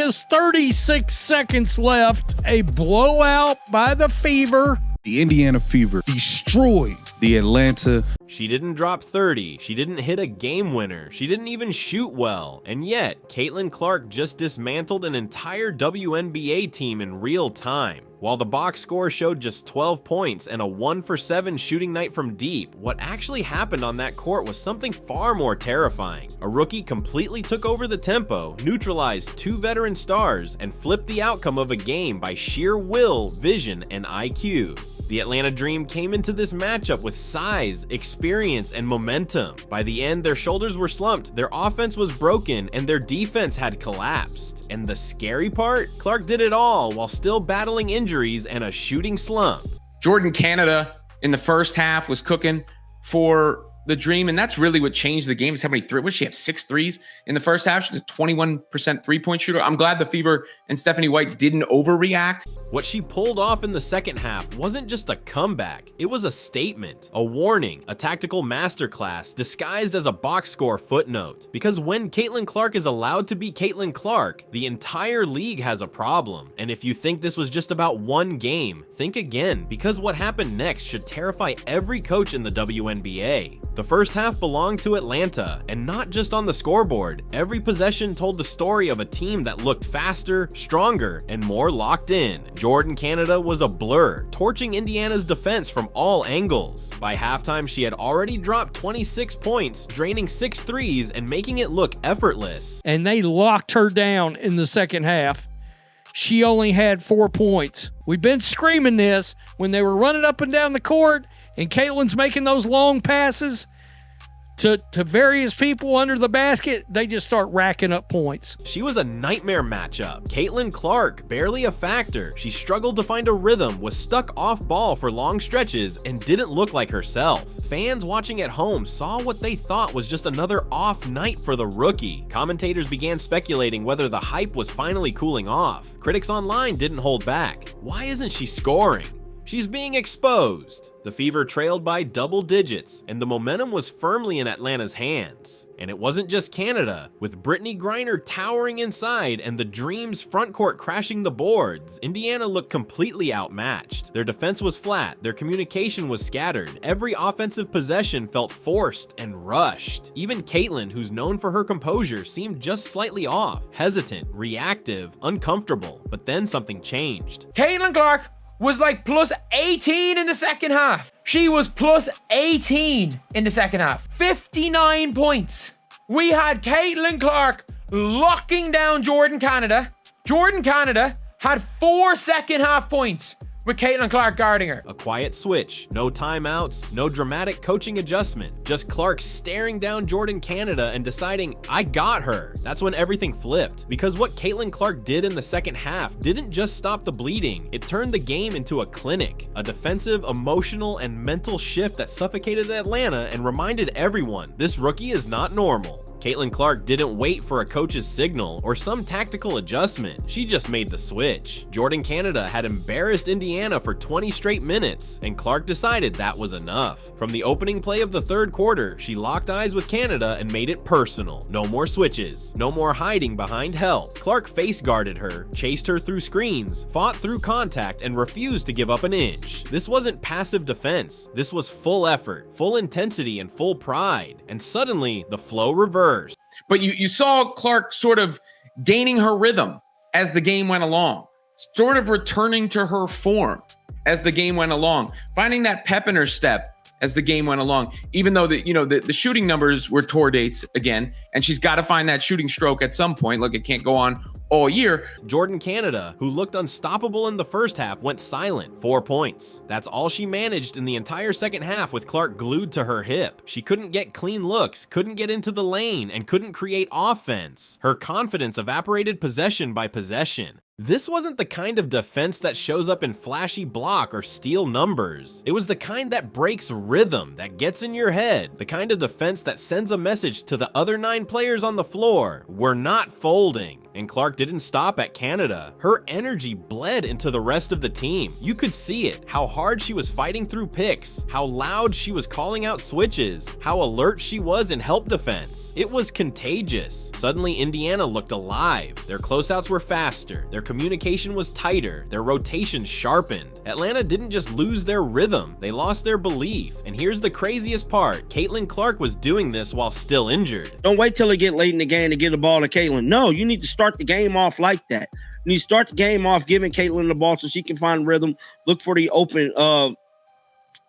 just 36 seconds left. A blowout by the Fever. The Indiana Fever destroyed the Atlanta. She didn't drop 30, she didn't hit a game winner, she didn't even shoot well, and yet, Caitlin Clark just dismantled an entire WNBA team in real time. While the box score showed just 12 points and a 1 for 7 shooting night from deep, what actually happened on that court was something far more terrifying. A rookie completely took over the tempo, neutralized 2 veteran stars, and flipped the outcome of a game by sheer will, vision, and IQ. The Atlanta Dream came into this matchup with size, experience, and momentum. By the end, their shoulders were slumped, their offense was broken, and their defense had collapsed. And the scary part? Clark did it all while still battling injuries and a shooting slump. Jordan Canada in the first half was cooking for the Dream, and that's really what changed the game. Is how many what did she have? 6 threes in the first half. She's a 21% three-point shooter. I'm glad the Fever and Stephanie White didn't overreact. What she pulled off in the second half wasn't just a comeback, it was a statement, a warning, a tactical masterclass disguised as a box score footnote. Because when Caitlin Clark is allowed to be Caitlin Clark, the entire league has a problem. And if you think this was just about one game, think again, because what happened next should terrify every coach in the WNBA. The first half belonged to Atlanta, and not just on the scoreboard. Every possession told the story of a team that looked faster, stronger, and more locked in. Jordan Canada was a blur, torching Indiana's defense from all angles. By halftime, she had already dropped 26 points, draining 6 threes, and making it look effortless. And they locked her down in the second half. She only had 4 points. We've been screaming this when they were running up and down the court and Caitlin's making those long passes to various people under the basket. They just start racking up points. She was a nightmare matchup. Caitlin Clark, barely a factor. She struggled to find a rhythm, was stuck off ball for long stretches, and didn't look like herself. Fans watching at home saw what they thought was just another off night for the rookie. Commentators began speculating whether the hype was finally cooling off. Critics online didn't hold back. Why isn't she scoring? She's being exposed. The Fever trailed by double digits, and the momentum was firmly in Atlanta's hands. And it wasn't just Canada. With Brittney Griner towering inside and the Dream's frontcourt crashing the boards, Indiana looked completely outmatched. Their defense was flat, their communication was scattered, every offensive possession felt forced and rushed. Even Caitlin, who's known for her composure, seemed just slightly off, hesitant, reactive, uncomfortable. But then something changed. Caitlin Clark was like plus 18 in the second half. She was plus 18 in the second half. 59 points. We had Caitlin Clark locking down Jordan Canada. Jordan Canada had 4 second half points with Caitlin Clark guarding her. A quiet switch, no timeouts, no dramatic coaching adjustment, just Clark staring down Jordan Canada and deciding, I got her. That's when everything flipped, because what Caitlin Clark did in the second half didn't just stop the bleeding, it turned the game into a clinic, a defensive, emotional, and mental shift that suffocated Atlanta and reminded everyone, this rookie is not normal. Caitlin Clark didn't wait for a coach's signal or some tactical adjustment. She just made the switch. Jordan Canada had embarrassed Indiana for 20 straight minutes, and Clark decided that was enough. From the opening play of the third quarter, she locked eyes with Canada and made it personal. No more switches, no more hiding behind help. Clark face guarded her, chased her through screens, fought through contact, and refused to give up an inch. This wasn't passive defense. This was full effort, full intensity, and full pride. And suddenly, the flow reversed. But you saw Clark sort of gaining her rhythm as the game went along, sort of returning to her form as the game went along, finding that pep in her step as the game went along, even though the shooting numbers were tour dates again, and she's got to find that shooting stroke at some point. Look, it can't go on all year. Jordan Canada, who looked unstoppable in the first half, went silent. 4 points. That's all she managed in the entire second half with Clark glued to her hip. She couldn't get clean looks, couldn't get into the lane, and couldn't create offense. Her confidence evaporated possession by possession. This wasn't the kind of defense that shows up in flashy block or steal numbers. It was the kind that breaks rhythm, that gets in your head. The kind of defense that sends a message to the other 9 players on the floor. We're not folding. And Clark didn't stop at Canada. Her energy bled into the rest of the team. You could see it, how hard she was fighting through picks, how loud she was calling out switches, how alert she was in help defense. It was contagious. Suddenly Indiana looked alive. Their closeouts were faster, their communication was tighter, their rotations sharpened. Atlanta didn't just lose their rhythm, they lost their belief. And here's the craziest part, Caitlin Clark was doing this while still injured. Don't wait till it get late in the game to get the ball to Caitlin. No, you need to start the game off like that. You need to start the game off giving Caitlin the ball so she can find rhythm, look for the open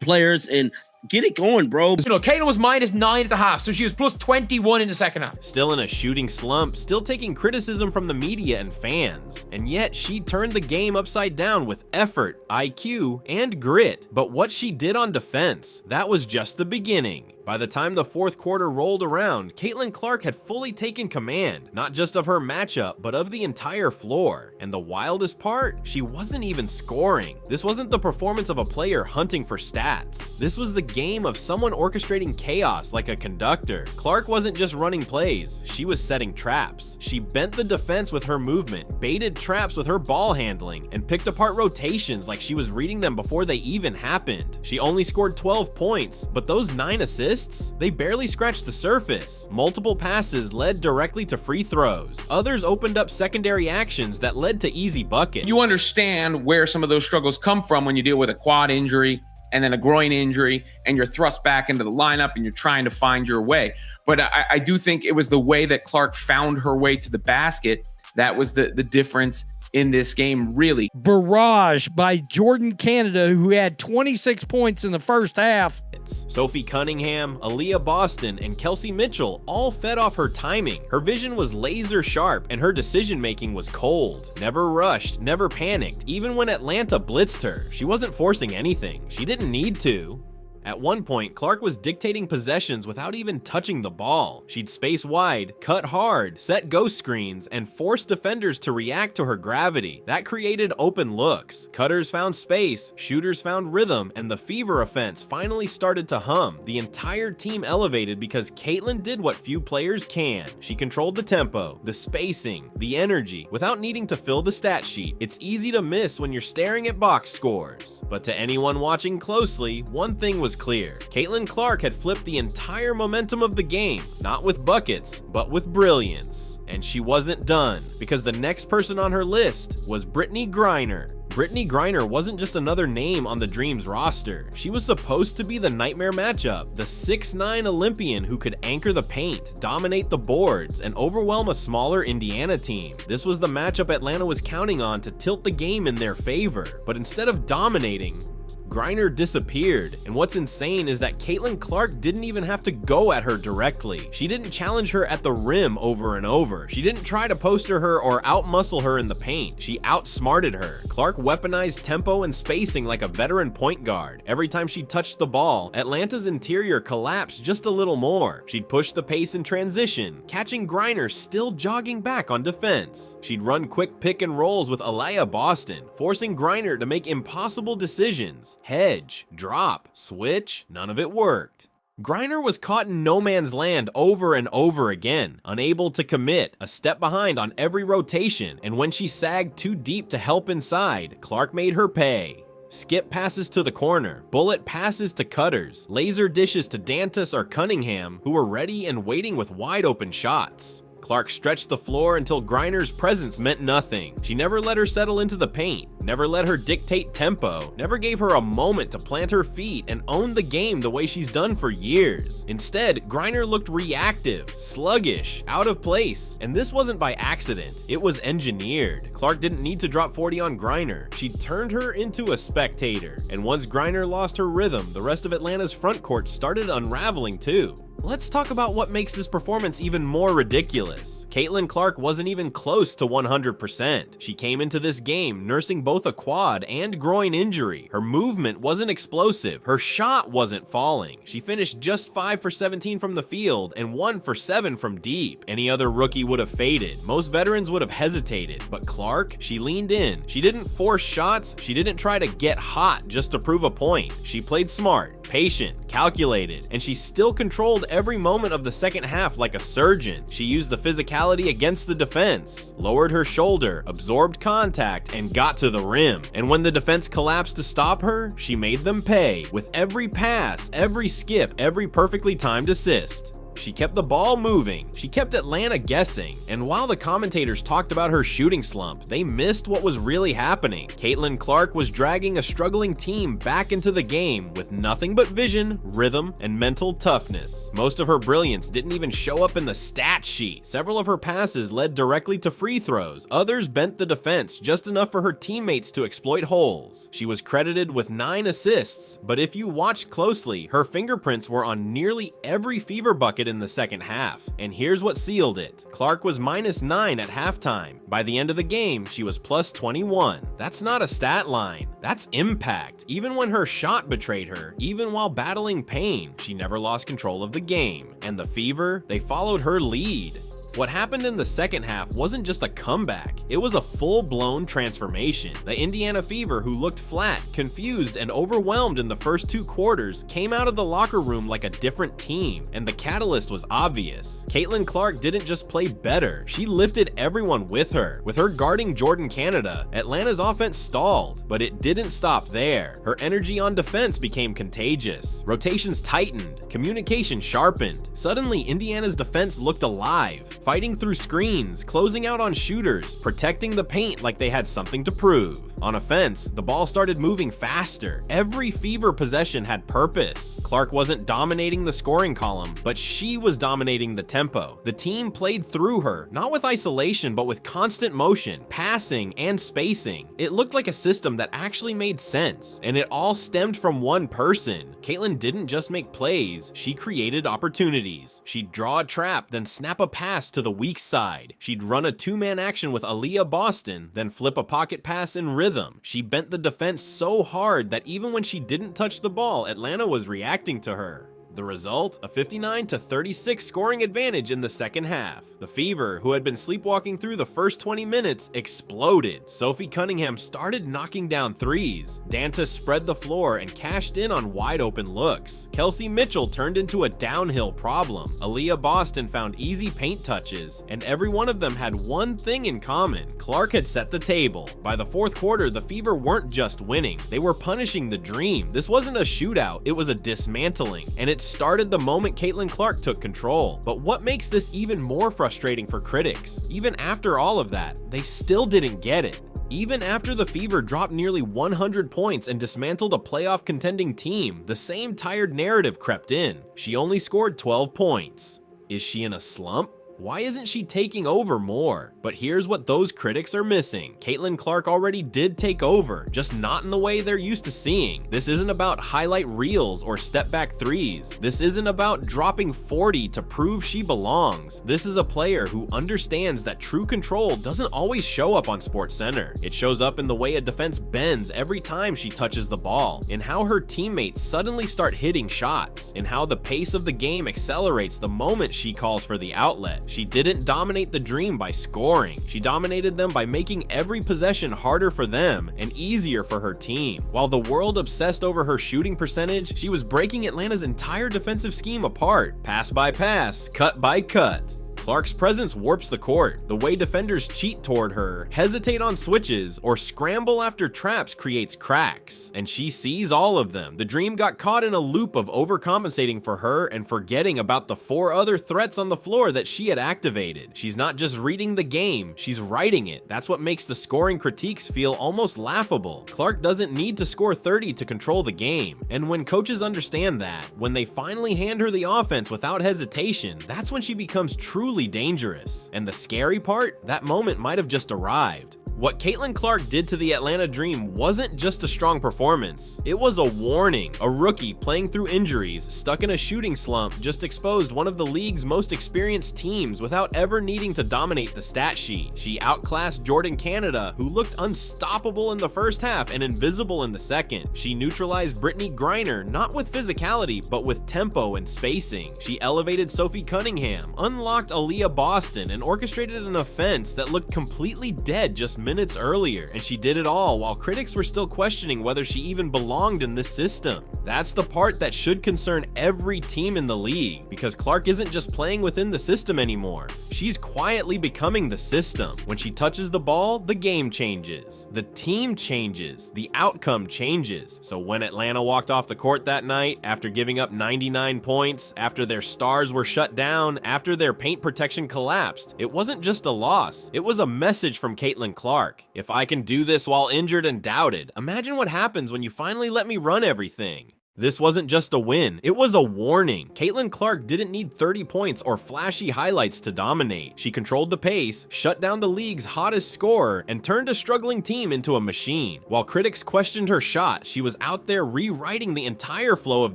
players, and get it going, bro. You know, Caitlin was -9 at the half, so she was plus 21 in the second half. Still in a shooting slump, still taking criticism from the media and fans. And yet she turned the game upside down with effort, IQ, and grit. But what she did on defense, that was just the beginning. By the time the fourth quarter rolled around, Caitlin Clark had fully taken command, not just of her matchup, but of the entire floor. And the wildest part, she wasn't even scoring. This wasn't the performance of a player hunting for stats. This was the game of someone orchestrating chaos like a conductor. Clark wasn't just running plays, she was setting traps. She bent the defense with her movement, baited traps with her ball handling, and picked apart rotations like she was reading them before they even happened. She only scored 12 points, but those 9 assists, they barely scratched the surface. Multiple passes led directly to free throws. Others opened up secondary actions that led to easy buckets. You understand where some of those struggles come from when you deal with a quad injury and then a groin injury and you're thrust back into the lineup and you're trying to find your way. But I do think it was the way that Clark found her way to the basket that was the difference in this game, really. Barrage by Jordan Canada, who had 26 points in the first half. Sophie Cunningham, Aaliyah Boston, and Kelsey Mitchell all fed off her timing. Her vision was laser sharp, and her decision-making was cold. Never rushed, never panicked. Even when Atlanta blitzed her, she wasn't forcing anything. She didn't need to. At one point, Clark was dictating possessions without even touching the ball. She'd space wide, cut hard, set ghost screens, and force defenders to react to her gravity. That created open looks. Cutters found space, shooters found rhythm, and the Fever offense finally started to hum. The entire team elevated because Caitlin did what few players can. She controlled the tempo, the spacing, the energy, without needing to fill the stat sheet. It's easy to miss when you're staring at box scores. But to anyone watching closely, one thing was clear. Caitlin Clark had flipped the entire momentum of the game, not with buckets, but with brilliance. And she wasn't done, because the next person on her list was Brittney Griner. Brittney Griner wasn't just another name on the Dreams roster. She was supposed to be the nightmare matchup, the 6'9" Olympian who could anchor the paint, dominate the boards, and overwhelm a smaller Indiana team. This was the matchup Atlanta was counting on to tilt the game in their favor. But instead of dominating, Griner disappeared, and what's insane is that Caitlin Clark didn't even have to go at her directly. She didn't challenge her at the rim over and over. She didn't try to poster her or outmuscle her in the paint. She outsmarted her. Clark weaponized tempo and spacing like a veteran point guard. Every time she touched the ball, Atlanta's interior collapsed just a little more. She'd push the pace in transition, catching Griner still jogging back on defense. She'd run quick pick and rolls with Aaliyah Boston, forcing Griner to make impossible decisions. Hedge, drop, switch, none of it worked. Griner was caught in no man's land over and over again, unable to commit, a step behind on every rotation, and when she sagged too deep to help inside, Clark made her pay. Skip passes to the corner, bullet passes to cutters, laser dishes to Dantas or Cunningham, who were ready and waiting with wide open shots. Clark stretched the floor until Griner's presence meant nothing. She never let her settle into the paint, never let her dictate tempo, never gave her a moment to plant her feet and own the game the way she's done for years. Instead, Griner looked reactive, sluggish, out of place, and this wasn't by accident. It was engineered. Clark didn't need to drop 40 on Griner. She turned her into a spectator, and once Griner lost her rhythm, the rest of Atlanta's front court started unraveling too. Let's talk about what makes this performance even more ridiculous. Caitlin Clark wasn't even close to 100%. She came into this game nursing both a quad and groin injury. Her movement wasn't explosive. Her shot wasn't falling. She finished just 5 for 17 from the field and 1 for 7 from deep. Any other rookie would have faded. Most veterans would have hesitated, but Clark, she leaned in. She didn't force shots. She didn't try to get hot just to prove a point. She played smart. patient, calculated, and she still controlled every moment of the second half like a surgeon. She used the physicality against the defense, lowered her shoulder, absorbed contact, and got to the rim. And when the defense collapsed to stop her, she made them pay with every pass, every skip, every perfectly timed assist. She kept the ball moving, she kept Atlanta guessing, and while the commentators talked about her shooting slump, they missed what was really happening. Caitlin Clark was dragging a struggling team back into the game with nothing but vision, rhythm, and mental toughness. Most of her brilliance didn't even show up in the stat sheet. Several of her passes led directly to free throws, others bent the defense just enough for her teammates to exploit holes. She was credited with 9 assists, but if you watched closely, her fingerprints were on nearly every Fever bucket in the second half. And here's what sealed it. Clark was -9 at halftime. By the end of the game, she was +21. That's not a stat line. That's impact. Even when her shot betrayed her, even while battling pain, she never lost control of the game. And the Fever, they followed her lead. What happened in the second half wasn't just a comeback, it was a full-blown transformation. The Indiana Fever, who looked flat, confused, and overwhelmed in the first 2 quarters, came out of the locker room like a different team, and the catalyst was obvious. Caitlin Clark didn't just play better, she lifted everyone with her. With her guarding Jordan Canada, Atlanta's offense stalled, but it didn't stop there. Her energy on defense became contagious. Rotations tightened, communication sharpened. Suddenly, Indiana's defense looked alive, fighting through screens, closing out on shooters, protecting the paint like they had something to prove. On offense, the ball started moving faster. Every Fever possession had purpose. Clark wasn't dominating the scoring column, but she was dominating the tempo. The team played through her, not with isolation, but with constant motion, passing, and spacing. It looked like a system that actually made sense, and it all stemmed from one person. Caitlin didn't just make plays, she created opportunities. She'd draw a trap, then snap a pass to the weak side. She'd run a 2-man action with Aaliyah Boston, then flip a pocket pass in rhythm. She bent the defense so hard that even when she didn't touch the ball, Atlanta was reacting to her. The result, a 59-36 scoring advantage in the second half. The Fever, who had been sleepwalking through the first 20 minutes, exploded. Sophie Cunningham started knocking down threes. Dantas spread the floor and cashed in on wide open looks. Kelsey Mitchell turned into a downhill problem. Aaliyah Boston found easy paint touches, and every one of them had one thing in common. Clark had set the table. By the fourth quarter, the Fever weren't just winning, they were punishing the dream. This wasn't a shootout, it was a dismantling, and it started the moment Caitlin Clark took control. But what makes this even more frustrating for critics? Even after all of that, they still didn't get it. Even after the Fever dropped nearly 100 points and dismantled a playoff contending team, the same tired narrative crept in. She only scored 12 points. Is she in a slump? Why isn't she taking over more? But here's what those critics are missing. Caitlin Clark already did take over, just not in the way they're used to seeing. This isn't about highlight reels or step back threes. This isn't about dropping 40 to prove she belongs. This is a player who understands that true control doesn't always show up on SportsCenter. It shows up in the way a defense bends every time she touches the ball, in how her teammates suddenly start hitting shots, in how the pace of the game accelerates the moment she calls for the outlet. She didn't dominate the dream by scoring. She dominated them by making every possession harder for them and easier for her team. While the world obsessed over her shooting percentage, she was breaking Atlanta's entire defensive scheme apart, pass by pass, cut by cut. Clark's presence warps the court. The way defenders cheat toward her, hesitate on switches, or scramble after traps creates cracks, and she sees all of them. The Dream got caught in a loop of overcompensating for her and forgetting about the 4 other threats on the floor that she had activated. She's not just reading the game, she's writing it. That's what makes the scoring critiques feel almost laughable. Clark doesn't need to score 30 to control the game, and when coaches understand that, when they finally hand her the offense without hesitation, that's when she becomes truly dangerous. And the scary part, that moment might have just arrived. What Caitlin Clark did to the Atlanta Dream wasn't just a strong performance, it was a warning. A rookie playing through injuries, stuck in a shooting slump, just exposed one of the league's most experienced teams without ever needing to dominate the stat sheet. She outclassed Jordan Canada, who looked unstoppable in the first half and invisible in the second. She neutralized Brittney Griner, not with physicality, but with tempo and spacing. She elevated Sophie Cunningham, unlocked Aaliyah Boston, and orchestrated an offense that looked completely dead just minutes earlier, and she did it all while critics were still questioning whether she even belonged in this system. That's the part that should concern every team in the league, because Clark isn't just playing within the system anymore. She's quietly becoming the system. When she touches the ball, the game changes, the team changes, the outcome changes. So when Atlanta walked off the court that night, after giving up 99 points, after their stars were shut down, after their paint protection collapsed, it wasn't just a loss, it was a message from Caitlin Clark. If I can do this while injured and doubted, imagine what happens when you finally let me run everything. This wasn't just a win, it was a warning. Caitlin Clark didn't need 30 points or flashy highlights to dominate. She controlled the pace, shut down the league's hottest scorer, and turned a struggling team into a machine. While critics questioned her shot, she was out there rewriting the entire flow of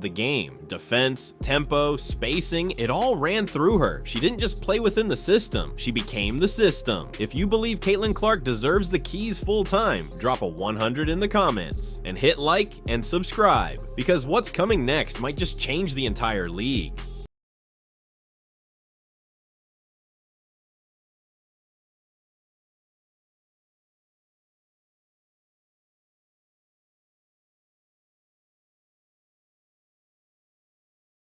the game. Defense, tempo, spacing, it all ran through her. She didn't just play within the system, she became the system. If you believe Caitlin Clark deserves the keys full time, drop a 100 in the comments, and hit like and subscribe, because what's coming next might just change the entire league.